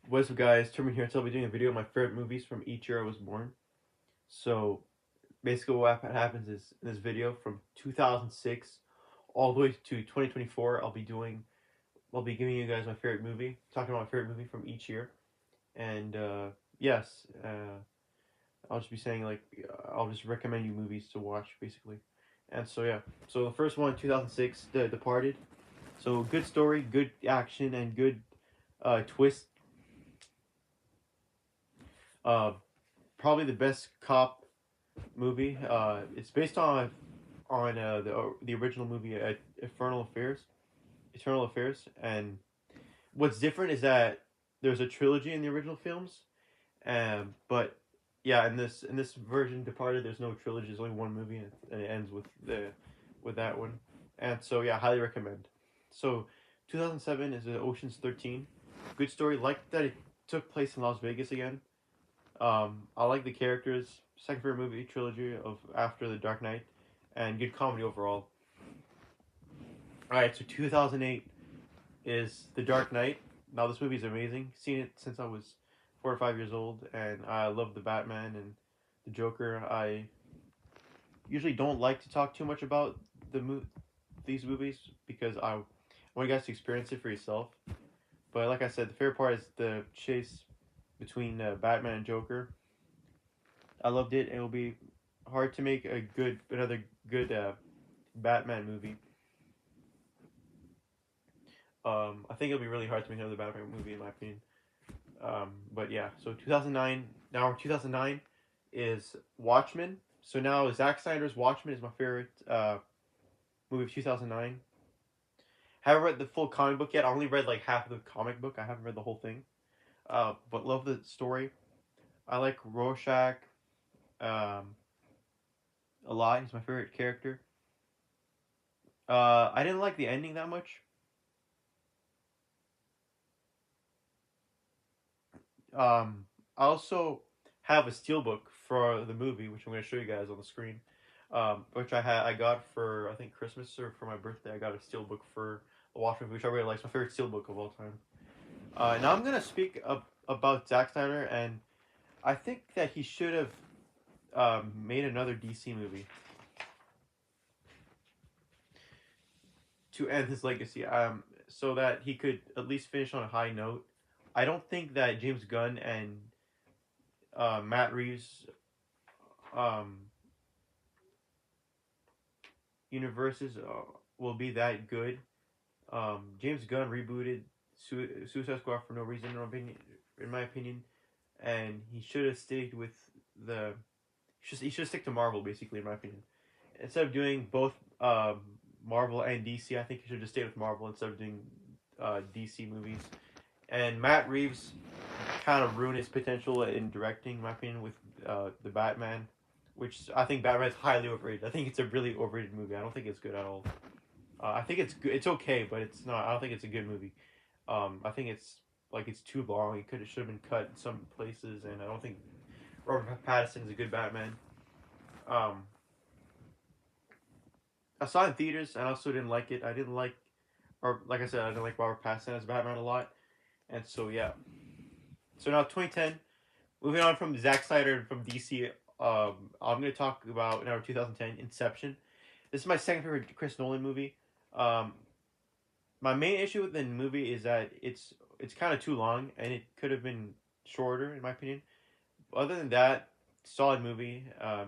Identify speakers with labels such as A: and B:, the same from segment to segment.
A: What's up, guys? Turman here. So I'll be doing a video of my favorite movies from each year I was born. So basically, what happens is in this video from 2006 all the way to 2024, I'll be giving you guys my favorite movie, talking about my favorite movie from each year, and yes, I'll just be saying I'll just recommend you movies to watch basically, and so yeah. So the first one, 2006, The Departed. So good story, good action, and good twist. Uh, Probably the best cop movie. It's based on the original movie Eternal Affairs, and what's different is that there's a trilogy in the original films, but yeah, in this version, Departed, there's no trilogy. There's only one movie, and it ends with that one, and so yeah, highly recommend. So, 2007 is Ocean's 13. Good story. Like that it took place in Las Vegas again. I like the characters. Second favorite movie trilogy of after the Dark Knight, and good comedy overall. All right, so 2008 is The Dark Knight. Now this movie is amazing. Seen it since I was 4 or 5 years old, and I love the Batman and the Joker. I usually don't like to talk too much about these movies because I want you guys to experience it for yourself. But like I said, the favorite part is the chase between Batman and Joker. I loved it. It will be hard to make another good Batman movie. I think it'll be really hard to make another Batman movie in my opinion. But yeah, so 2009. Now 2009 is Watchmen. So now Zack Snyder's Watchmen is my favorite movie of 2009. Haven't read the full comic book yet. I only read like half of the comic book. I haven't read the whole thing. But love the story. I like Rorschach um, a lot. He's my favorite character. I didn't like the ending that much. I also have a steelbook for the movie, which I'm going to show you guys on the screen. Which I got for I think Christmas or for my birthday. I got a steelbook for the Watchmen, which I really like. It's my favorite steelbook of all time. Now I'm going to speak about Zack Snyder, and I think that he should have made another DC movie to end his legacy. So that he could at least finish on a high note. I don't think that James Gunn and Matt Reeves um, universes will be that good. James Gunn rebooted Suicide Squad for no reason, in my opinion, and he should have stayed with the. He should stick to Marvel, basically, in my opinion. Instead of doing both Marvel and DC, I think he should just stay with Marvel instead of doing DC movies. And Matt Reeves kind of ruined his potential in directing, in my opinion, with the Batman, which I think Batman is highly overrated. I think it's a really overrated movie. I don't think it's good at all. I think it's good. It's okay, but it's not. I don't think it's a good movie. I think it's too long. It should have been cut in some places, and I don't think Robert Pattinson is a good Batman. Um, I saw it in theaters, and I also didn't like it. I didn't like, or like I said, I didn't like Robert Pattinson as Batman a lot, and so yeah. So now 2010, moving on from Zack Snyder from DC. I'm going to talk about now 2010 Inception. This is my second favorite Chris Nolan movie. Um, my main issue with the movie is that it's kind of too long and it could have been shorter in my opinion. Other than that, solid movie. I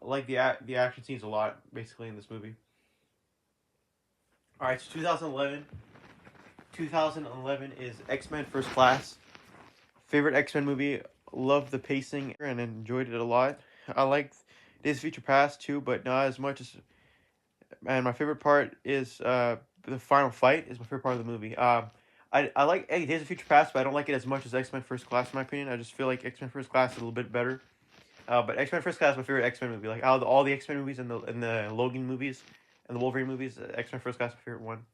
A: like the action scenes a lot basically in this movie. All right, so 2011. 2011 is X Men First Class. Favorite X Men movie. Love the pacing and enjoyed it a lot. I like Days of Future Past too, but not as much as. And my favorite part is the final fight is my favorite part of the movie. I like Days of Future Past, but I don't like it as much as X Men First Class in my opinion. I just feel like X Men First Class is a little bit better. But X Men First Class is my favorite X Men movie. Like out of all the X Men movies and the Logan movies and the Wolverine movies, X Men First Class is my favorite one.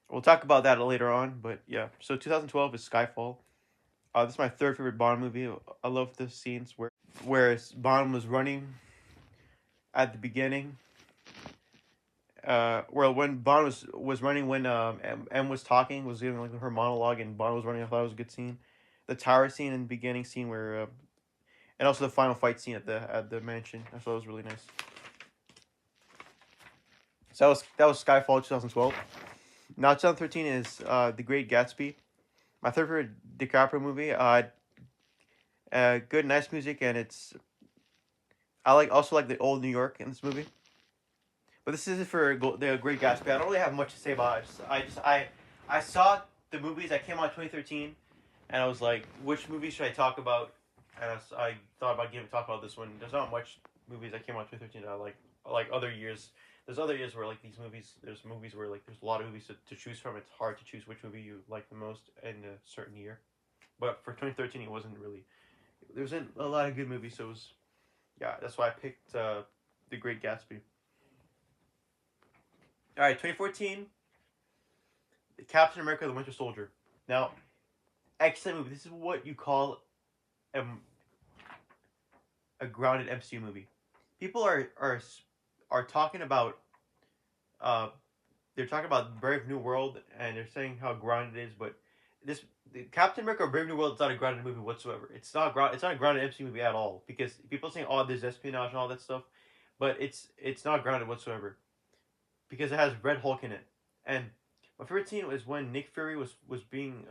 A: We'll talk about that later on, but yeah. So 2012 is Skyfall. This is my third favorite Bond movie. I love the scenes where Bond was running at the beginning well, when Bond was running, when M was talking, was giving like her monologue, and Bond was running. I thought it was a good scene. The tower scene and beginning scene where, and also the final fight scene at the mansion. I thought it was really nice. So that was Skyfall 2012. Now 2013 is The Great Gatsby. My third favorite DiCaprio movie. Good, nice music, and it's I like the old New York in this movie. But this isn't for the Great Gatsby. I don't really have much to say about it. I saw the movies that came out in 2013, and I was like, which movie should I talk about? And I thought about talk about this one. There's not much movies that came out in 2013 that I like. Like other years, there's other years where like these movies. There's movies where like there's a lot of movies to choose from. It's hard to choose which movie you like the most in a certain year. But for 2013, it wasn't really. There wasn't a lot of good movies, so it was. Yeah, that's why I picked The Great Gatsby. All right, 2014, Captain America: The Winter Soldier. Now, excellent movie. This is what you call a, a grounded MCU movie. People are talking about uh they're talking about Brave New World and they're saying how grounded it is, but this Captain America: Brave New World is not a grounded movie whatsoever. It's not a grounded MCU movie at all because people are saying oh there's espionage and all that stuff, but it's not grounded whatsoever because it has Red Hulk in it. And my favorite scene was when Nick Fury was being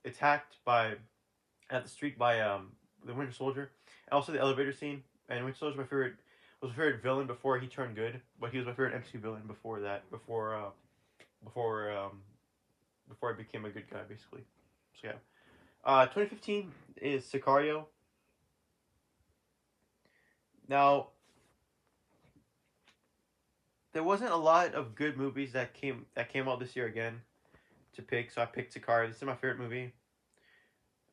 A: attacked by at the street by the Winter Soldier, and also the elevator scene. And Winter Soldier was my favorite villain before he turned good, but he was my favorite MCU villain before that. Before before I became a good guy, basically. So yeah, 2015 is Sicario. Now there wasn't a lot of good movies that came out this year again to pick, so I picked Sicario. This is my favorite movie.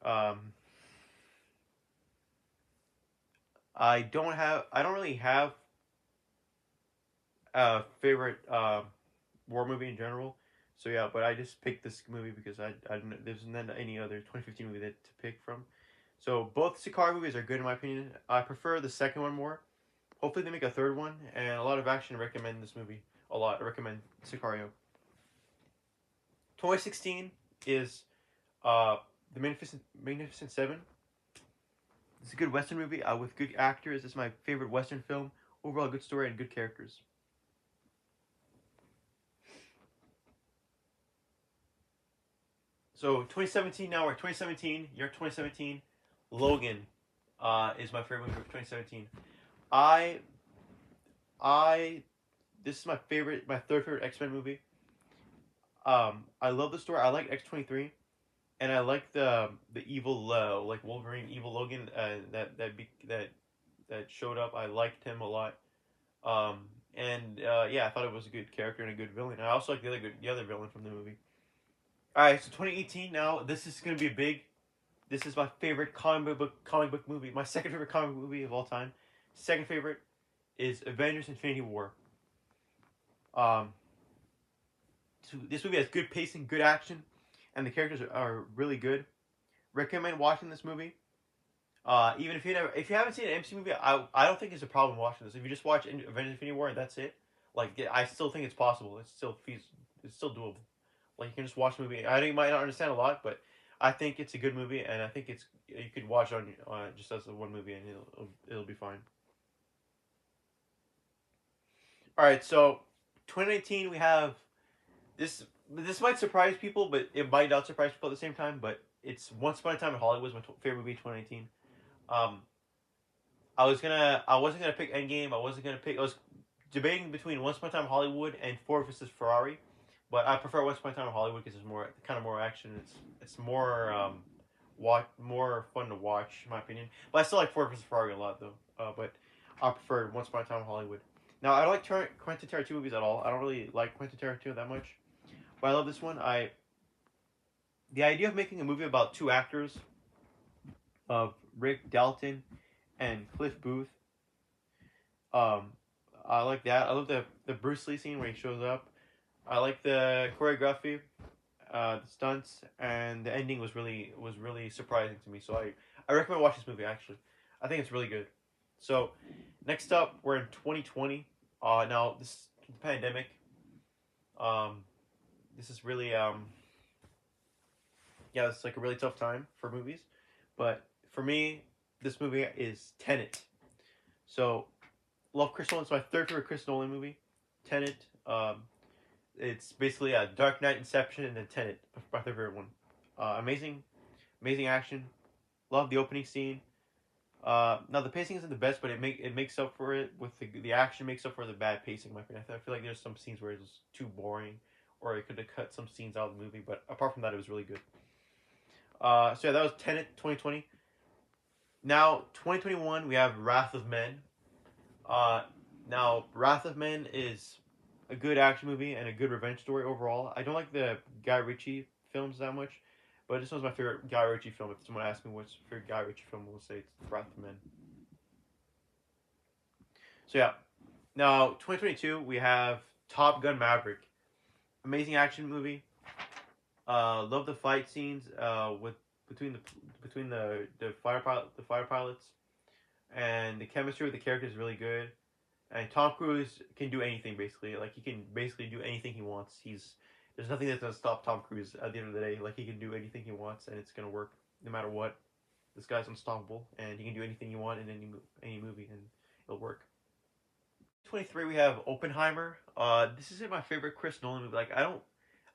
A: Um, I don't really have a favorite war movie in general. So yeah, but I just picked this movie because I don't there's not any other 2015 movie to pick from. So both Sicario movies are good in my opinion. I prefer the second one more. Hopefully they make a third one and a lot of action. I recommend this movie a lot. I recommend Sicario. 2016 is uh the Magnificent Seven. It's a good Western movie with good actors. It's my favorite Western film. Overall, good story and good characters. So 2017 now, we're 2017, year 2017. Logan is my favorite movie of 2017. I, I, this is my third favorite X Men movie. I love the story. I like X-23, and I like the evil like Wolverine, evil Logan that showed up. I liked him a lot. And yeah, I thought it was a good character and a good villain. I also like the other villain from the movie. All right, so 2018 now. This is gonna be big. This is my favorite comic book movie. My second favorite comic book movie of all time. Second favorite is Avengers: Infinity War. Um, so this movie has good pacing, good action, and the characters are really good. Recommend watching this movie. Even if you haven't seen an MC movie, I don't think it's a problem watching this. If you just watch Avengers: Infinity War and that's it, like I still think it's possible. It's still doable. Like you can just watch the movie. I know you might not understand a lot, but I think it's a good movie, and I think it's you could watch it on just as a one movie, and it'll be fine. All right, so 2019 we have this. This might surprise people, but it might not surprise people at the same time. But it's Once Upon a Time in Hollywood was my favorite movie 2019. Um, I wasn't gonna pick Endgame. I was debating between Once Upon a Time in Hollywood and Ford versus Ferrari, but I prefer Once Upon a Time in Hollywood because there's more action. It's more more fun to watch in my opinion. But I still like Ford versus Ferrari a lot though. But I prefer Once Upon a Time in Hollywood. Now I don't like Quentin Tarantino movies at all. I don't really like Quentin Tarantino that much, but I love this one. I The idea of making a movie about two actors of Rick Dalton and Cliff Booth. Um, I like that. I love the Bruce Lee scene where he shows up. I like the choreography, the stunts, and the ending was really surprising to me. So I recommend watching this movie. Actually, I think it's really good. So next up, we're in 2020. Now this the pandemic. Um, this is really yeah, it's like a really tough time for movies. But for me, this movie is Tenet. So love Chris Nolan. It's my third favorite Chris Nolan movie. Tenet. It's basically a Dark Knight, Inception, and then Tenet. My third favorite one. Amazing, amazing action. Love the opening scene. Now the pacing isn't the best, but it makes up for it with the action makes up for the bad pacing. In my opinion, I feel like there's some scenes where it was too boring, or it could have cut some scenes out of the movie. But apart from that, it was really good. So yeah, that was Tenet 2020. Now 2021, we have Wrath of Men. Uh, Now Wrath of Men is a good action movie and a good revenge story overall. I don't like the Guy Ritchie films that much, but this one's my favorite Guy Ritchie film. If someone asks me what's your favorite Guy Ritchie film, we'll say it's Wrath of Men. So yeah, now 2022 we have Top Gun Maverick, amazing action movie. Love the fight scenes with between the the fighter pilots, and the chemistry with the characters is really good. And Tom Cruise can do anything basically. Like he can basically do anything he wants. There's nothing that's gonna stop Tom Cruise at the end of the day. Like he can do anything he wants, and it's gonna work no matter what. This guy's unstoppable, and he can do anything you want in any movie, and it'll work. 23 we have Oppenheimer. This isn't my favorite Chris Nolan movie.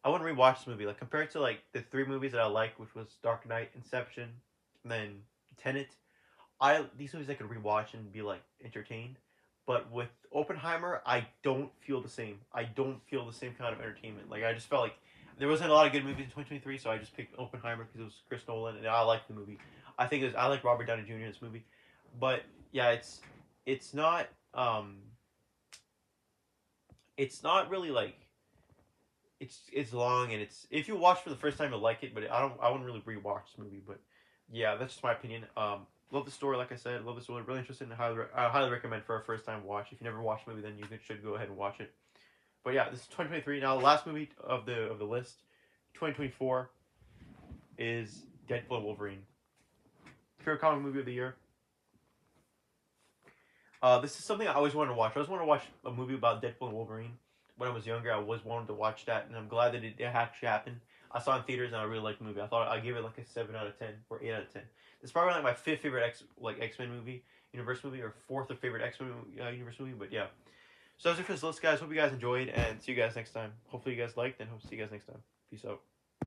A: I wouldn't rewatch this movie. Like compared to like the three movies that I like, which was Dark Knight, Inception, and then Tenet. I These movies I could rewatch and be like entertained. But with Oppenheimer, I don't feel the same. I don't feel the same kind of entertainment. Like I just felt like there wasn't a lot of good movies in 2023, so I just picked Oppenheimer because it was Chris Nolan and I like the movie. I like Robert Downey Jr. in this movie, but yeah, it's not it's not really like it's long and it's if you watch for the first time you'll like it, but I wouldn't really rewatch this movie. But yeah, that's just my opinion. Love the story, like I said. Love the story. Really interested and I highly recommend for a first time watch. If you never watched the movie, then you should go ahead and watch it. But yeah, this is 2023. Now the last movie of the list, 2024, is Deadpool and Wolverine. Favorite comic movie of the year. This is something I always wanted to watch. I always wanted to watch a movie about Deadpool and Wolverine. When I was younger, I always wanted to watch that, and I'm glad that it actually happened. I saw it in theaters, and I really liked the movie. I thought I gave it like a 7 out of 10 or 8 out of 10. It's probably like my fifth favorite X Men movie, universe movie, or fourth or favorite X Men universe movie. But yeah, so that's it for this list, guys. Hope you guys enjoyed, and see you guys next time. Hopefully you guys liked, and hope to see you guys next time. Peace out.